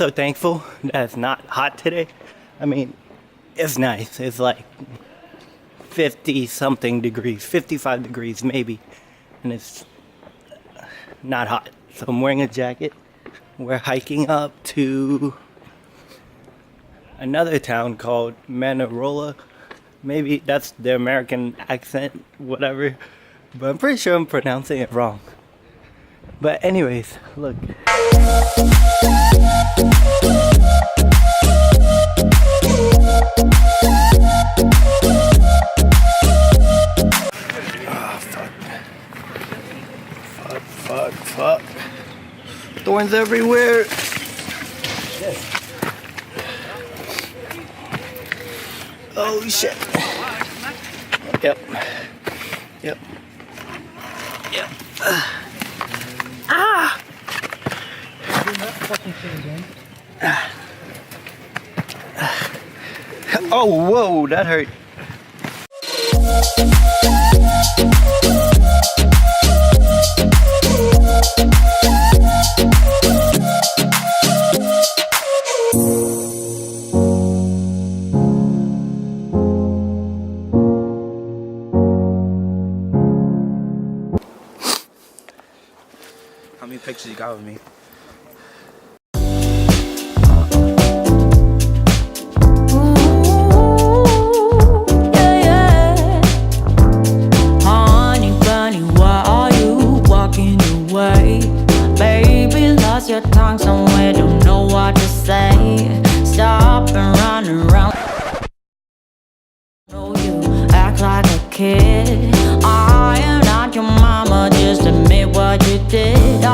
so thankful that it's not hot today. I mean, it's nice. It's like 50 something degrees, 55 degrees maybe, and it's not hot. So I'm wearing a jacket. We're hiking up to another town called Manarola. Maybe that's the American accent, whatever, but I'm pretty sure I'm pronouncing it wrong. But anyways, look. Fuck. Thorns everywhere. Oh shit. Yep. Ah! Oh, whoa, that hurt. How many pictures you got with me? Honey bunny, why are you walking away? Baby, lost your tongue somewhere, don't know what to say. Stop and run around. No, you act like a kid. I am not your mama, just admit what you did.